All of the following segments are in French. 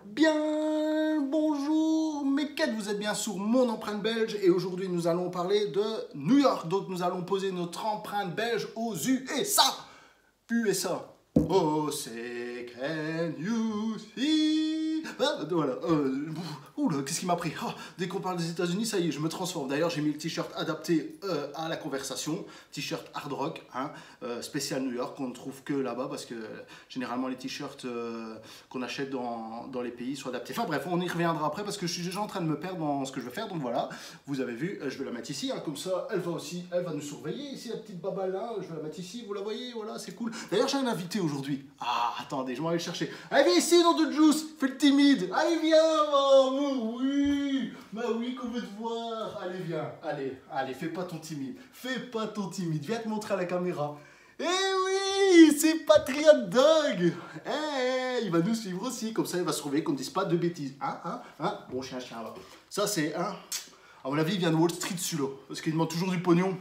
Bien, bonjour mes quêtes, vous êtes bien sur mon empreinte belge et aujourd'hui nous allons parler de New York. Donc nous allons poser notre empreinte belge aux USA. USA. Oh, c'est can you see? Ah, voilà. Oula, qu'est-ce qui m'a pris? Dès qu'on parle des États-Unis, ça y est, je me transforme. D'ailleurs, j'ai mis le t-shirt adapté à la conversation. T-shirt hard rock, hein, spécial New York, qu'on ne trouve que là-bas parce que généralement les t-shirts qu'on achète dans les pays sont adaptés. Enfin bref, on y reviendra après parce que je suis déjà en train de me perdre dans ce que je vais faire. Donc voilà, vous avez vu, je vais la mettre ici, hein, comme ça, elle va nous surveiller. Ici, la petite baba là, je vais la mettre ici, vous la voyez, voilà, c'est cool. D'ailleurs, j'ai un invité aujourd'hui. Ah, attendez, je vais aller le chercher. Allez, viens ici, nom de Juice, fais le timide. Allez, viens, oui, bah oui, qu'on veut te voir. Allez, viens, allez, fais pas ton timide. Fais pas ton timide, viens te montrer à la caméra. Eh oui, c'est Patriot Dog. Il va nous suivre aussi, comme ça il va se surveiller qu'on ne dise pas de bêtises. Bon chien, là. Ça c'est un... À mon avis, il vient de Wall Street celui-là, parce qu'il demande toujours du pognon.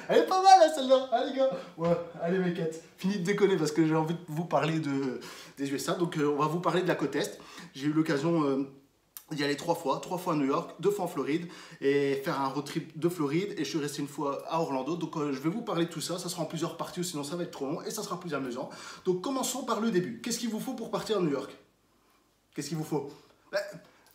Elle est pas mal là celle-là, hein, les gars. Ouais, allez mes quêtes, fini de déconner parce que j'ai envie de vous parler des USA. Donc on va vous parler de la côte Est. J'ai eu l'occasion d'y aller 3 fois à New York, 2 fois en Floride et faire un road trip de Floride et je suis resté une fois à Orlando. Donc je vais vous parler de tout ça, ça sera en plusieurs parties sinon ça va être trop long et ça sera plus amusant. Donc commençons par le début. Qu'est-ce qu'il vous faut pour partir à New York? Qu'est-ce qu'il vous faut?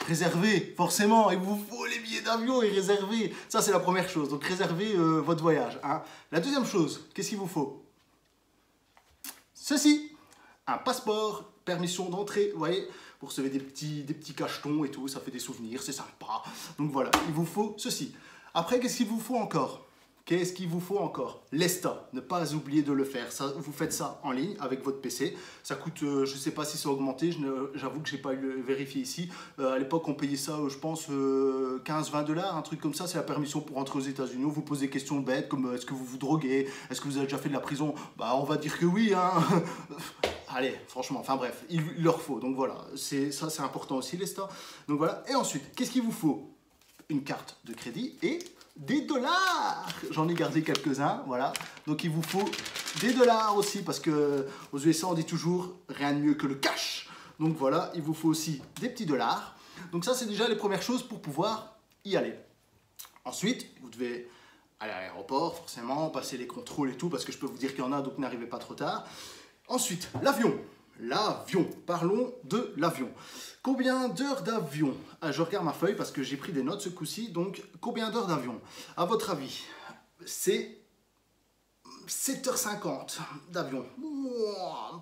Réservez, forcément, il vous faut les billets d'avion et réserver. Ça, c'est la première chose. Donc, réservez votre voyage. Hein. La deuxième chose, qu'est-ce qu'il vous faut? Ceci, un passeport, permission d'entrée, vous voyez, vous recevez des petits cachetons et tout, ça fait des souvenirs, c'est sympa. Donc voilà, il vous faut ceci. Après, qu'est-ce qu'il vous faut encore? Qu'est-ce qu'il vous faut encore? L'ESTA, ne pas oublier de le faire. Ça, vous faites ça en ligne avec votre PC. Ça coûte, je ne sais pas si ça a augmenté, j'avoue que je n'ai pas vérifié ici. À l'époque, on payait ça, je pense, 15-20 $, un truc comme ça. C'est la permission pour entrer aux États-Unis. Vous posez des questions bêtes comme est-ce que vous vous droguez? Est-ce que vous avez déjà fait de la prison? Bah, on va dire que oui, hein. Allez, franchement, enfin bref, il leur faut. Donc voilà, ça c'est important aussi, l'ESTA. Donc voilà, et ensuite, qu'est-ce qu'il vous faut? Une carte de crédit et des dollars. J'en ai gardé quelques-uns, voilà. Donc il vous faut des dollars aussi parce que aux USA on dit toujours rien de mieux que le cash. Donc voilà, il vous faut aussi des petits dollars. Donc ça c'est déjà les premières choses pour pouvoir y aller. Ensuite, vous devez aller à l'aéroport, forcément, passer les contrôles et tout parce que je peux vous dire qu'il y en a, donc n'arrivez pas trop tard. Ensuite, l'avion. L'avion, parlons de l'avion. Combien d'heures d'avion? Je regarde ma feuille parce que j'ai pris des notes ce coup-ci. Donc, combien d'heures d'avion? À votre avis, c'est 7h50 d'avion.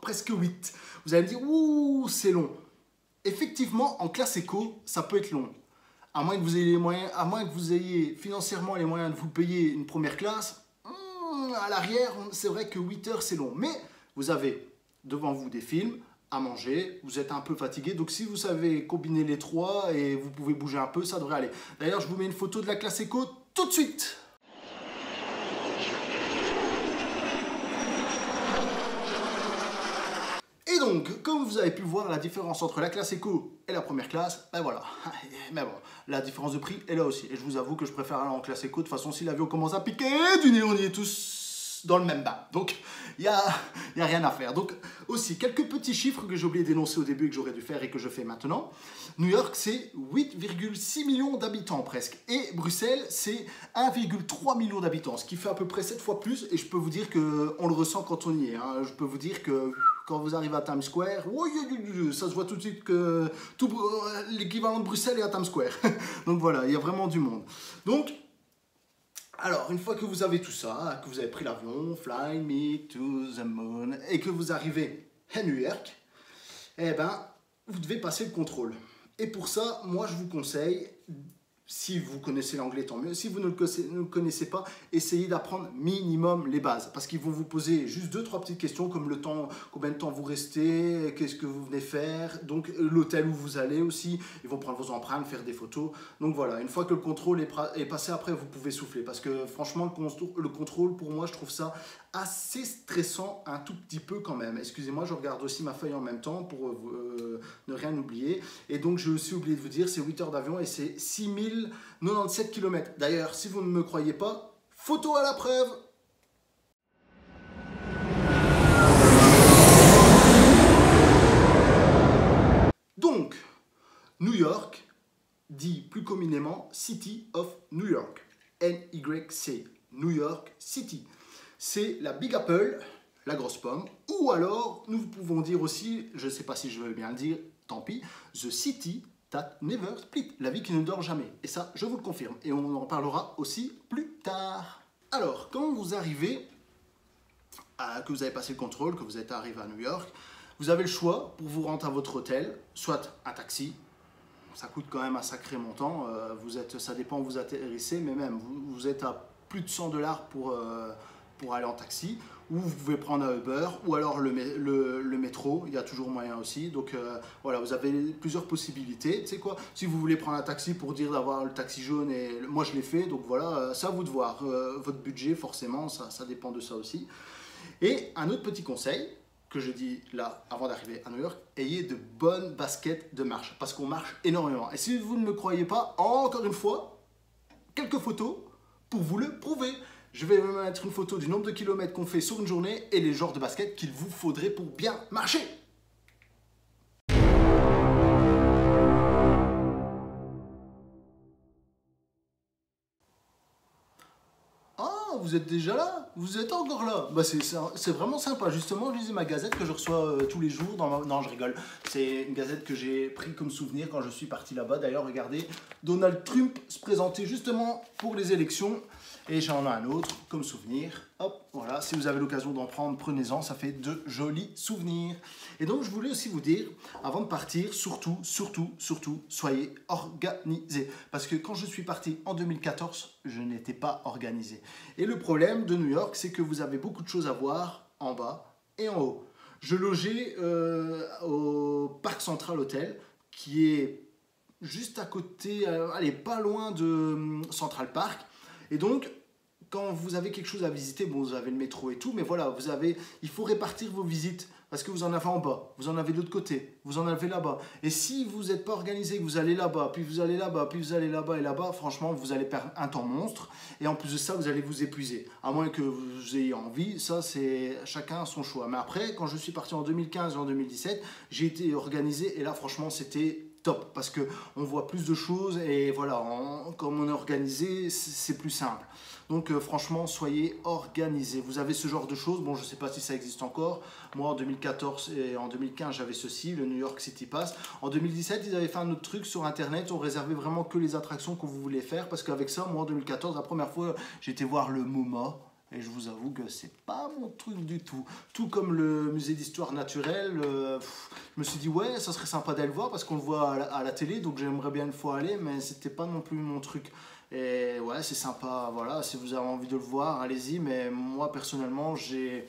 Presque 8. Vous allez me dire, ouh, c'est long. Effectivement, en classe éco, ça peut être long. À moins que vous ayez les moyens, à moins que vous ayez financièrement les moyens de vous payer une première classe, à l'arrière, c'est vrai que 8 heures, c'est long. Mais vous avez devant vous des films, à manger, vous êtes un peu fatigué, donc si vous savez combiner les trois et vous pouvez bouger un peu, ça devrait aller. D'ailleurs, je vous mets une photo de la classe éco tout de suite. Et donc, comme vous avez pu voir la différence entre la classe éco et la première classe, ben voilà. Mais bon, la différence de prix est là aussi. Et je vous avoue que je préfère aller en classe éco. De toute façon, si l'avion commence à piquer du nez, on y est tous dans le même bain. Donc, il y a rien à faire. Donc, aussi, quelques petits chiffres que j'ai oublié d'énoncer au début et que j'aurais dû faire et que je fais maintenant. New York, c'est 8,6 millions d'habitants presque. Et Bruxelles, c'est 1,3 million d'habitants, ce qui fait à peu près 7 fois plus. Et je peux vous dire qu'on le ressent quand on y est. Hein. Je peux vous dire que quand vous arrivez à Times Square, ça se voit tout de suite que l'équivalent de Bruxelles est à Times Square. Donc voilà, il y a vraiment du monde. Donc, alors, une fois que vous avez tout ça, que vous avez pris l'avion, fly me to the moon, et que vous arrivez à New York, eh ben, vous devez passer le contrôle. Et pour ça, moi, je vous conseille, si vous connaissez l'anglais, tant mieux. Si vous ne le connaissez pas, essayez d'apprendre minimum les bases. Parce qu'ils vont vous poser juste 2-3 petites questions, comme le temps, combien de temps vous restez, qu'est-ce que vous venez faire, donc l'hôtel où vous allez aussi. Ils vont prendre vos empreintes, faire des photos. Donc voilà, une fois que le contrôle est passé, après, vous pouvez souffler. Parce que franchement, le contrôle, pour moi, je trouve ça assez stressant un tout petit peu quand même. Excusez-moi, je regarde aussi ma feuille en même temps pour ne rien oublier. Et donc, j'ai aussi oublié de vous dire, c'est 8 heures d'avion et c'est 6097 km. D'ailleurs, si vous ne me croyez pas, photo à la preuve. communément City of New York, NYC, New York City. C'est la Big Apple, la grosse pomme, ou alors nous pouvons dire aussi, je ne sais pas si je veux bien le dire, tant pis, The City That Never Split, la vie qui ne dort jamais. Et ça, je vous le confirme, et on en parlera aussi plus tard. Alors, quand vous arrivez, que vous avez passé le contrôle, que vous êtes arrivé à New York, vous avez le choix pour vous rendre à votre hôtel, soit un taxi, ça coûte quand même un sacré montant, ça dépend où vous atterrissez, mais même vous êtes à plus de 100 $ pour aller en taxi, ou vous pouvez prendre un Uber, ou alors le métro, il y a toujours moyen aussi. Donc voilà, vous avez plusieurs possibilités. Tu sais quoi, si vous voulez prendre un taxi pour dire d'avoir le taxi jaune, et moi je l'ai fait, donc voilà, c'est à vous de voir. Votre budget, forcément, ça dépend de ça aussi. Et un autre petit conseil que je dis là avant d'arriver à New York, ayez de bonnes baskets de marche, parce qu'on marche énormément. Et si vous ne me croyez pas, encore une fois, quelques photos pour vous le prouver. Je vais me mettre une photo du nombre de kilomètres qu'on fait sur une journée et les genres de baskets qu'il vous faudrait pour bien marcher. Ah, vous êtes déjà là? Vous êtes encore là? Bah c'est vraiment sympa. Justement, je lisais ma gazette que je reçois tous les jours. Non, je rigole. C'est une gazette que j'ai pris comme souvenir quand je suis parti là-bas. D'ailleurs, regardez, Donald Trump se présentait justement pour les élections. Et j'en ai un autre comme souvenir. Hop, voilà, si vous avez l'occasion d'en prendre, prenez-en, ça fait de jolis souvenirs. Et donc, je voulais aussi vous dire, avant de partir, surtout, soyez organisés. Parce que quand je suis parti en 2014, je n'étais pas organisé. Et le problème de New York, c'est que vous avez beaucoup de choses à voir en bas et en haut. Je logeais au Parc Central Hotel, qui est juste à côté, allez, pas loin de Central Park. Et donc, quand vous avez quelque chose à visiter, bon, vous avez le métro et tout, mais voilà, il faut répartir vos visites, parce que vous en avez en bas, vous en avez de l'autre côté, vous en avez là-bas. Et si vous n'êtes pas organisé, que vous allez là-bas, puis vous allez là-bas, puis vous allez là-bas et là-bas, franchement, vous allez perdre un temps monstre. Et en plus de ça, vous allez vous épuiser. À moins que vous ayez envie, ça, c'est chacun son choix. Mais après, quand je suis parti en 2015 et en 2017, j'ai été organisé, et là, franchement, c'était top, parce qu'on voit plus de choses, et voilà, comme on est organisé, c'est plus simple. Donc franchement, soyez organisés. Vous avez ce genre de choses, bon, je ne sais pas si ça existe encore. Moi, en 2014 et en 2015, j'avais ceci, le New York City Pass. En 2017, ils avaient fait un autre truc sur Internet, on réservait vraiment que les attractions que vous voulez faire, parce qu'avec ça, moi, en 2014, la première fois, j'ai été voir le MoMA. Et je vous avoue que c'est pas mon truc du tout. Tout comme le musée d'histoire naturelle, je me suis dit ouais, ça serait sympa d'aller le voir parce qu'on le voit à la télé, donc j'aimerais bien une fois aller, mais c'était pas non plus mon truc. Et ouais, c'est sympa, voilà, si vous avez envie de le voir, allez-y, mais moi personnellement, j'ai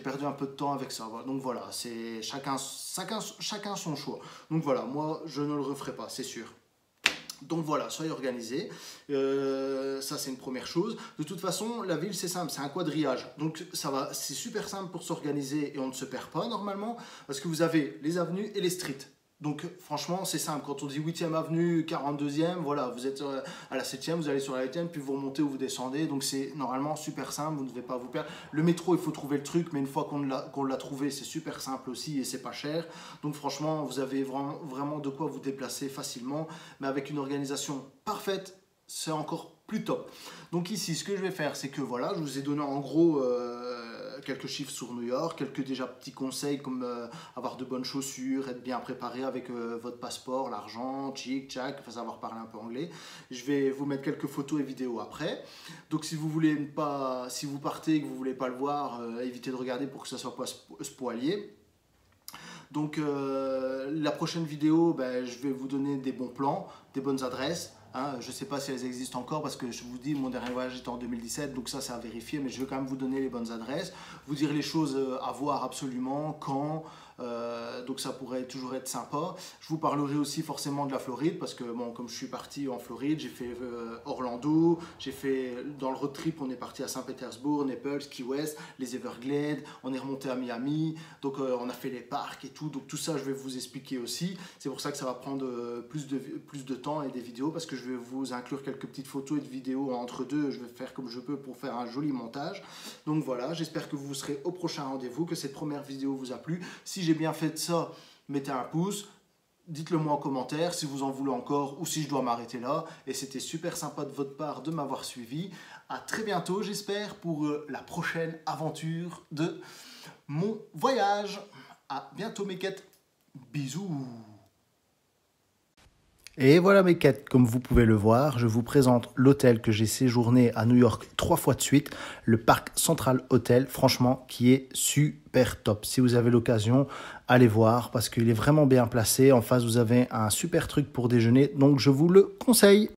perdu un peu de temps avec ça. Donc voilà, c'est chacun son choix. Donc voilà, moi je ne le referai pas, c'est sûr. Donc voilà, soyez organisés, ça c'est une première chose. De toute façon, la ville c'est simple, c'est un quadrillage. Donc c'est super simple pour s'organiser et on ne se perd pas normalement, parce que vous avez les avenues et les streets. Donc franchement c'est simple, quand on dit 8e avenue, 42e, voilà, vous êtes à la 7e, vous allez sur la 8e, puis vous remontez ou vous descendez, donc c'est normalement super simple, vous ne devez pas vous perdre. Le métro, il faut trouver le truc, mais une fois qu'on l'a trouvé, c'est super simple aussi et c'est pas cher. Donc franchement, vous avez vraiment de quoi vous déplacer facilement, mais avec une organisation parfaite, c'est encore plus top. Donc ici, ce que je vais faire, c'est que voilà, je vous ai donné en gros quelques chiffres sur New York, quelques déjà petits conseils comme avoir de bonnes chaussures, être bien préparé avec votre passeport, l'argent, tchic, tchac, faut savoir parler un peu anglais. Je vais vous mettre quelques photos et vidéos après. Donc si vous voulez pas, si vous partez et que vous voulez pas le voir, évitez de regarder pour que ça soit pas spoilier. Donc la prochaine vidéo, je vais vous donner des bons plans, des bonnes adresses. Je ne sais pas si elles existent encore parce que je vous dis, mon dernier voyage était en 2017, donc ça c'est à vérifier, mais je vais quand même vous donner les bonnes adresses, vous dire les choses à voir absolument, quand, donc ça pourrait toujours être sympa. Je vous parlerai aussi forcément de la Floride parce que bon, comme je suis parti en Floride, j'ai fait Orlando, j'ai fait dans le road trip, on est parti à Saint-Pétersbourg, Naples, Key West, les Everglades, on est remonté à Miami, donc on a fait les parcs et tout, donc tout ça je vais vous expliquer aussi. C'est pour ça que ça va prendre plus de temps et des vidéos parce que je vais vous inclure quelques petites photos et de vidéos entre deux, je vais faire comme je peux pour faire un joli montage. Donc voilà, j'espère que vous serez au prochain rendez-vous, que cette première vidéo vous a plu. Si j'ai bien fait de ça, mettez un pouce. dites-le moi en commentaire si vous en voulez encore ou si je dois m'arrêter là. Et c'était super sympa de votre part de m'avoir suivi. À très bientôt, j'espère, pour la prochaine aventure de mon voyage. À bientôt, mes quêtes. Bisous. Et voilà mes quêtes, comme vous pouvez le voir, je vous présente l'hôtel que j'ai séjourné à New York 3 fois de suite, le Park Central Hotel, franchement, qui est super top. Si vous avez l'occasion, allez voir, parce qu'il est vraiment bien placé. En face, vous avez un super truc pour déjeuner, donc je vous le conseille.